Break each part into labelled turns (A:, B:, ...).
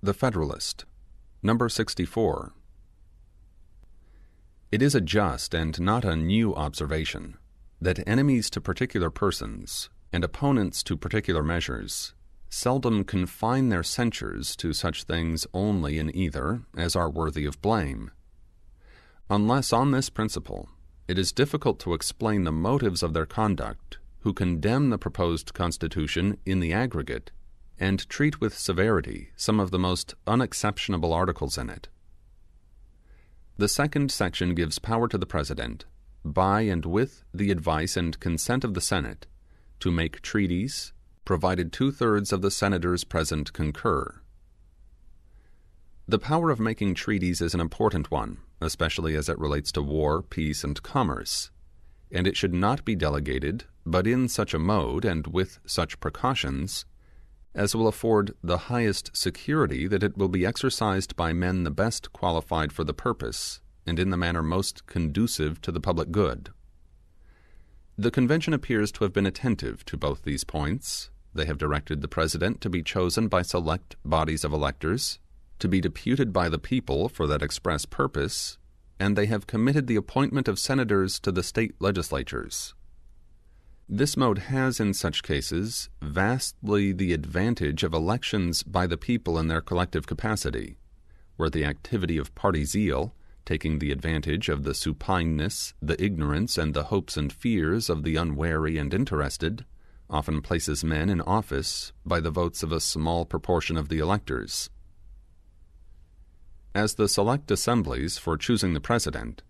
A: The Federalist No. 64. It is a just and not a new observation, that enemies to particular persons, and opponents to particular measures, seldom confine their censures to such things only in either as are worthy of blame. Unless on this principle, it is difficult to explain the motives of their conduct, who condemn the proposed Constitution in the aggregate, and treat with severity some of the most unexceptionable articles in it. The second section gives power to the President, by and with the advice and consent of the Senate, to make treaties, provided 2/3 of the senators present concur. The power of making treaties is an important one, especially as it relates to war, peace, and commerce, and it should not be delegated but in such a mode and with such precautions as will afford the highest security that it will be exercised by men the best qualified for the purpose, and in the manner most conducive to the public good. The Convention appears to have been attentive to both these points. They have directed the President to be chosen by select bodies of electors, to be deputed by the people for that express purpose, and they have committed the appointment of senators to the state legislatures. This mode has, in such cases, vastly the advantage of elections by the people in their collective capacity, where the activity of party zeal, taking the advantage of the supineness, the ignorance, and the hopes and fears of the unwary and interested, often places men in office by the votes of a small proportion of the electors. As the select assemblies for choosing the President,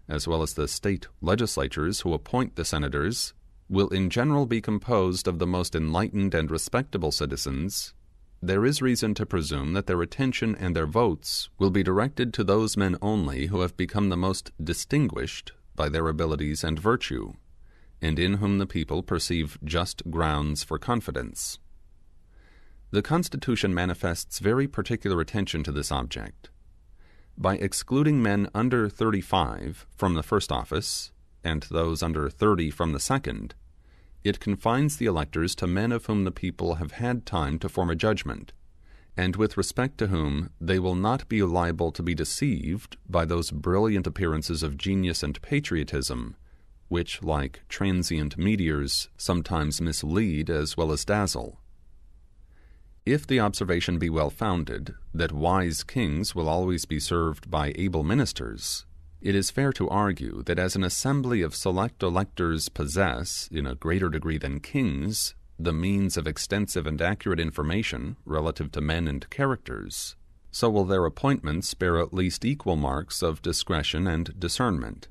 A: as well as the state legislatures who appoint the senators, will in general be composed of the most enlightened and respectable citizens, there is reason to presume that their attention and their votes will be directed to those men only who have become the most distinguished by their abilities and virtue, and in whom the people perceive just grounds for confidence. The Constitution manifests very particular attention to this object. By excluding men under 35 from the first office, and those under 30 from the second, it confines the electors to men of whom the people have had time to form a judgment, and with respect to whom they will not be liable to be deceived by those brilliant appearances of genius and patriotism, which, like transient meteors, sometimes mislead as well as dazzle. If the observation be well founded, that wise kings will always be served by able ministers, it is fair to argue that as an assembly of select electors possess, in a greater degree than kings, the means of extensive and accurate information relative to men and characters, so will their appointments bear at least equal marks of discretion and discernment.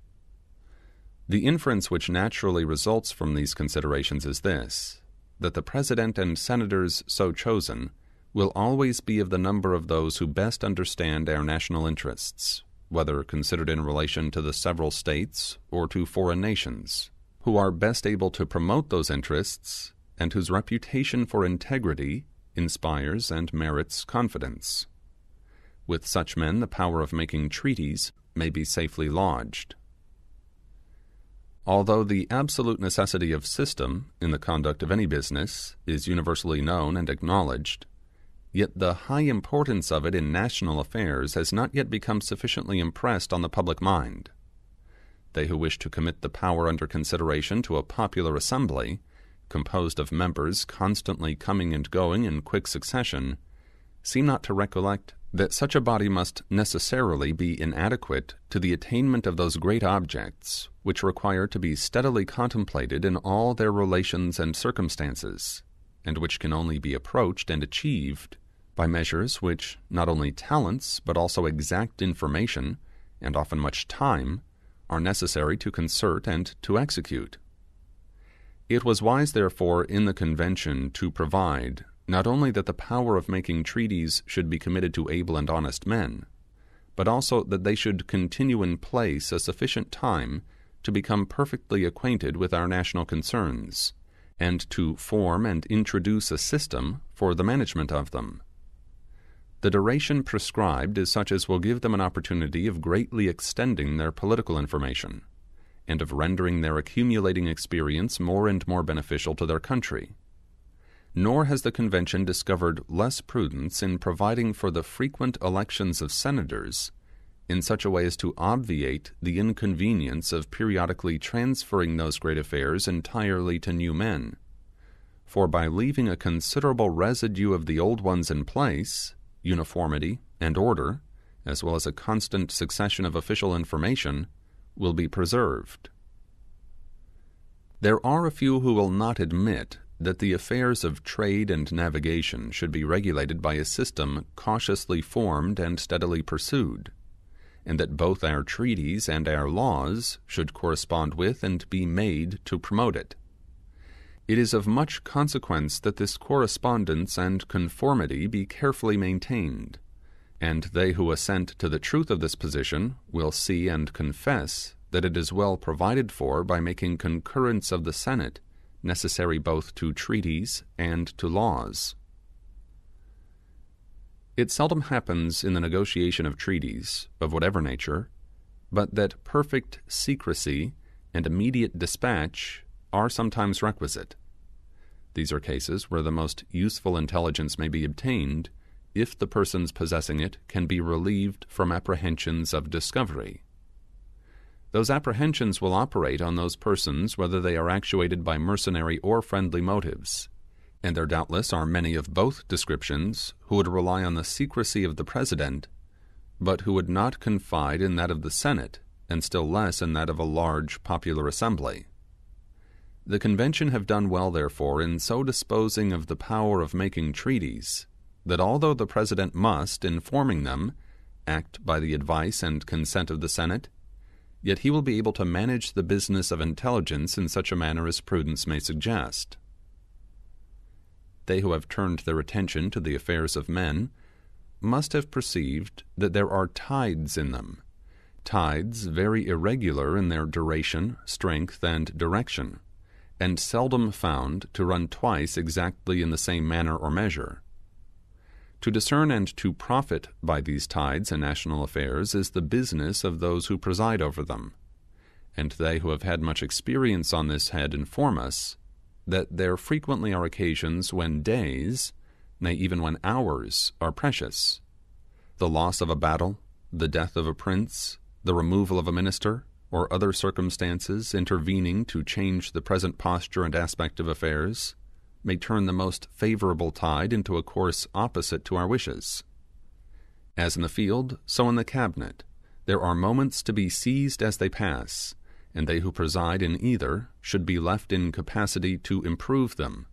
A: The inference which naturally results from these considerations is this, that the President and senators so chosen will always be of the number of those who best understand our national interests, whether considered in relation to the several states or to foreign nations, who are best able to promote those interests, and whose reputation for integrity inspires and merits confidence. With such men the power of making treaties may be safely lodged. Although the absolute necessity of system in the conduct of any business is universally known and acknowledged, yet the high importance of it in national affairs has not yet become sufficiently impressed on the public mind. They who wish to commit the power under consideration to a popular assembly, composed of members constantly coming and going in quick succession, seem not to recollect that such a body must necessarily be inadequate to the attainment of those great objects which require to be steadily contemplated in all their relations and circumstances, and which can only be approached and achieved by measures which not only talents but also exact information, and often much time, are necessary to concert and to execute. It was wise, therefore, in the Convention to provide not only that the power of making treaties should be committed to able and honest men, but also that they should continue in place a sufficient time to become perfectly acquainted with our national concerns, and to form and introduce a system for the management of them. The duration prescribed is such as will give them an opportunity of greatly extending their political information, and of rendering their accumulating experience more and more beneficial to their country. Nor has the convention discovered less prudence in providing for the frequent elections of senators in such a way as to obviate the inconvenience of periodically transferring those great affairs entirely to new men. For by leaving a considerable residue of the old ones in place, uniformity and order, as well as a constant succession of official information, will be preserved. There are a few who will not admit that the affairs of trade and navigation should be regulated by a system cautiously formed and steadily pursued, and that both our treaties and our laws should correspond with and be made to promote it. It is of much consequence that this correspondence and conformity be carefully maintained, and they who assent to the truth of this position will see and confess that it is well provided for by making concurrence of the Senate necessary both to treaties and to laws. It seldom happens in the negotiation of treaties, of whatever nature, but that perfect secrecy and immediate dispatch are sometimes requisite. These are cases where the most useful intelligence may be obtained if the persons possessing it can be relieved from apprehensions of discovery. Those apprehensions will operate on those persons whether they are actuated by mercenary or friendly motives, and there doubtless are many of both descriptions who would rely on the secrecy of the President, but who would not confide in that of the Senate, and still less in that of a large popular assembly. The convention have done well, therefore, in so disposing of the power of making treaties, that although the President must, in forming them, act by the advice and consent of the Senate, yet he will be able to manage the business of intelligence in such a manner as prudence may suggest. They who have turned their attention to the affairs of men must have perceived that there are tides in them, tides very irregular in their duration, strength, and direction, and seldom found to run twice exactly in the same manner or measure. To discern and to profit by these tides in national affairs is the business of those who preside over them, and they who have had much experience on this head inform us that there frequently are occasions when days, nay, even when hours, are precious. The loss of a battle, the death of a prince, the removal of a minister, or other circumstances intervening to change the present posture and aspect of affairs, may turn the most favorable tide into a course opposite to our wishes. As in the field, so in the cabinet, there are moments to be seized as they pass, and they who preside in either should be left in capacity to improve them.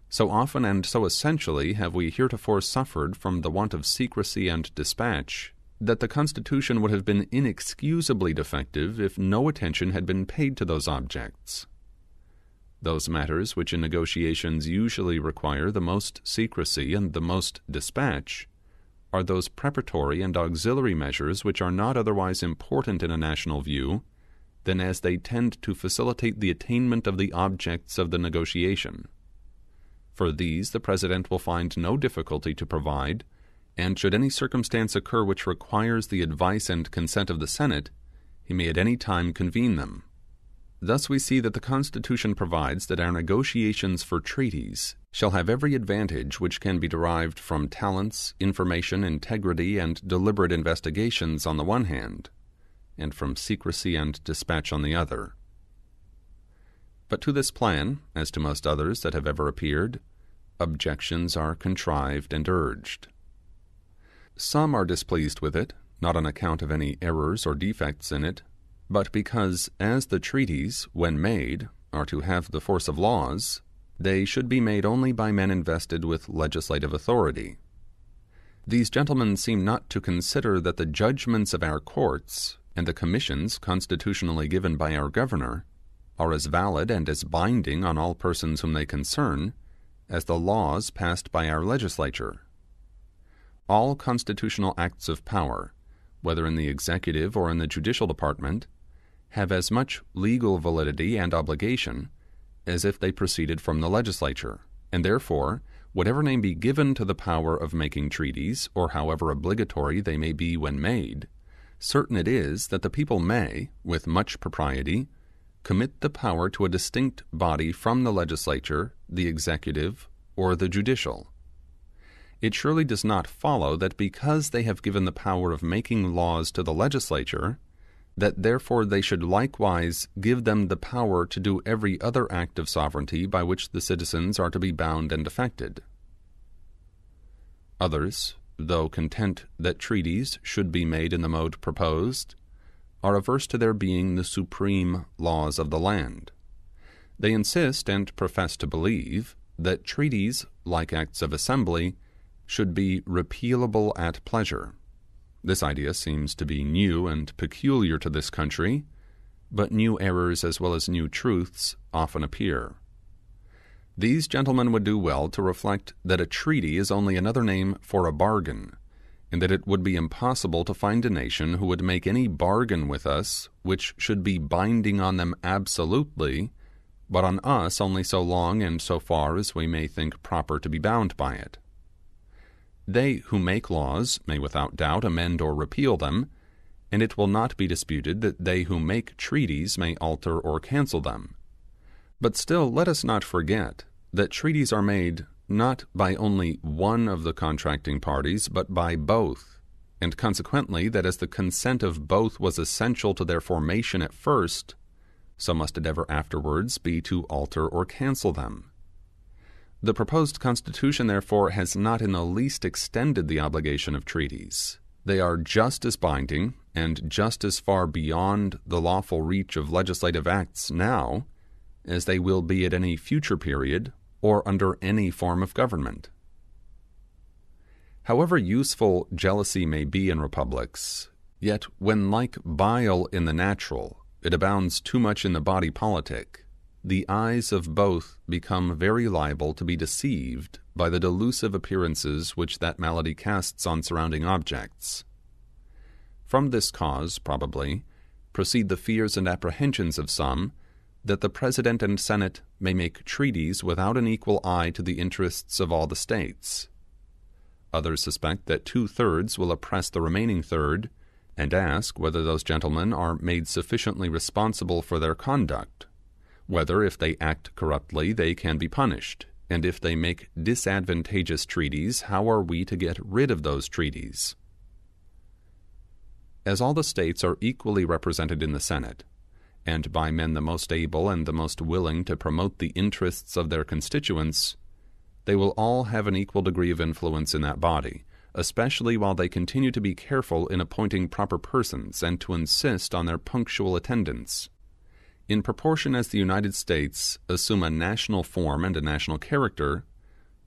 A: So often and so essentially have we heretofore suffered from the want of secrecy and dispatch, that the Constitution would have been inexcusably defective if no attention had been paid to those objects. Those matters which in negotiations usually require the most secrecy and the most dispatch are those preparatory and auxiliary measures which are not otherwise important in a national view than as they tend to facilitate the attainment of the objects of the negotiation. For these the President will find no difficulty to provide, and should any circumstance occur which requires the advice and consent of the Senate, he may at any time convene them. Thus we see that the Constitution provides that our negotiations for treaties shall have every advantage which can be derived from talents, information, integrity, and deliberate investigations on the one hand, and from secrecy and dispatch on the other. But to this plan, as to most others that have ever appeared, objections are contrived and urged. Some are displeased with it, not on account of any errors or defects in it, but because, as the treaties, when made, are to have the force of laws, they should be made only by men invested with legislative authority. These gentlemen seem not to consider that the judgments of our courts, and the commissions constitutionally given by our governor, are as valid and as binding on all persons whom they concern, as the laws passed by our legislature. All constitutional acts of power, whether in the executive or in the judicial department, have as much legal validity and obligation as if they proceeded from the legislature, and therefore, whatever name be given to the power of making treaties, or however obligatory they may be when made, certain it is that the people may, with much propriety, commit the power to a distinct body from the legislature, the executive, or the judicial. It surely does not follow that because they have given the power of making laws to the legislature, that therefore they should likewise give them the power to do every other act of sovereignty by which the citizens are to be bound and affected. Others, though content that treaties should be made in the mode proposed, are averse to their being the supreme laws of the land. They insist and profess to believe that treaties, like acts of assembly, should be repealable at pleasure. This idea seems to be new and peculiar to this country, but new errors as well as new truths often appear. These gentlemen would do well to reflect that a treaty is only another name for a bargain, and that it would be impossible to find a nation who would make any bargain with us which should be binding on them absolutely, but on us only so long and so far as we may think proper to be bound by it. They who make laws may without doubt amend or repeal them, and it will not be disputed that they who make treaties may alter or cancel them. But still let us not forget that treaties are made not by only one of the contracting parties, but by both, and consequently that as the consent of both was essential to their formation at first, so must it ever afterwards be to alter or cancel them. The proposed Constitution, therefore, has not in the least extended the obligation of treaties. They are just as binding and just as far beyond the lawful reach of legislative acts now as they will be at any future period or under any form of government. However useful jealousy may be in republics, yet when like bile in the natural, it abounds too much in the body politic, the eyes of both become very liable to be deceived by the delusive appearances which that malady casts on surrounding objects. From this cause, probably, proceed the fears and apprehensions of some that the President and Senate may make treaties without an equal eye to the interests of all the states. Others suspect that 2/3 will oppress the remaining third, and ask whether those gentlemen are made sufficiently responsible for their conduct, whether if they act corruptly they can be punished, and if they make disadvantageous treaties, how are we to get rid of those treaties? As all the states are equally represented in the Senate, and by men the most able and the most willing to promote the interests of their constituents, they will all have an equal degree of influence in that body, especially while they continue to be careful in appointing proper persons and to insist on their punctual attendance. In proportion as the United States assume a national form and a national character,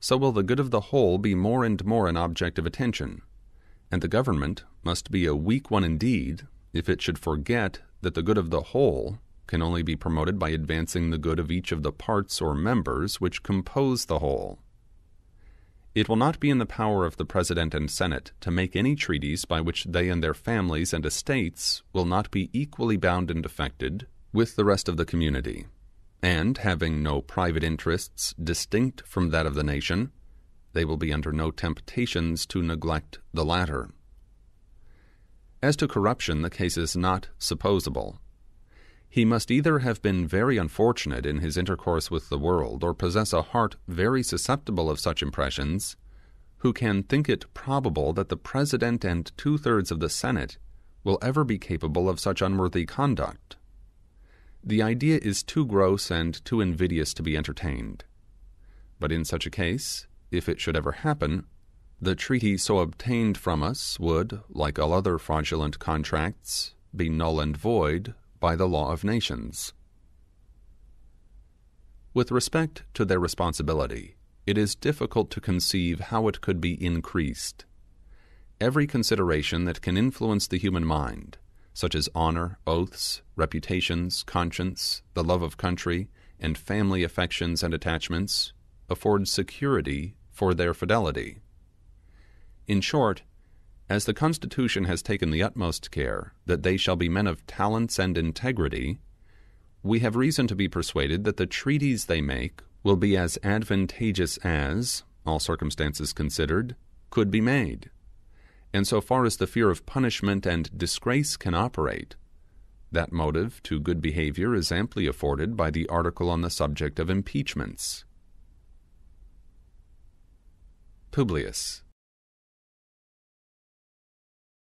A: so will the good of the whole be more and more an object of attention, and the government must be a weak one indeed if it should forget that the good of the whole can only be promoted by advancing the good of each of the parts or members which compose the whole. It will not be in the power of the President and Senate to make any treaties by which they and their families and estates will not be equally bound and affected with the rest of the community, and having no private interests distinct from that of the nation, they will be under no temptations to neglect the latter. As to corruption, the case is not supposable. He must either have been very unfortunate in his intercourse with the world, or possess a heart very susceptible of such impressions, who can think it probable that the President and 2/3 of the Senate will ever be capable of such unworthy conduct. The idea is too gross and too invidious to be entertained. But in such a case, if it should ever happen, the treaty so obtained from us would, like all other fraudulent contracts, be null and void by the law of nations. With respect to their responsibility, it is difficult to conceive how it could be increased. Every consideration that can influence the human mind, such as honor, oaths, reputations, conscience, the love of country, and family affections and attachments, affords security for their fidelity. In short, as the Constitution has taken the utmost care that they shall be men of talents and integrity, we have reason to be persuaded that the treaties they make will be as advantageous as, all circumstances considered, could be made. And so far as the fear of punishment and disgrace can operate, that motive to good behavior is amply afforded by the article on the subject of impeachments. Publius.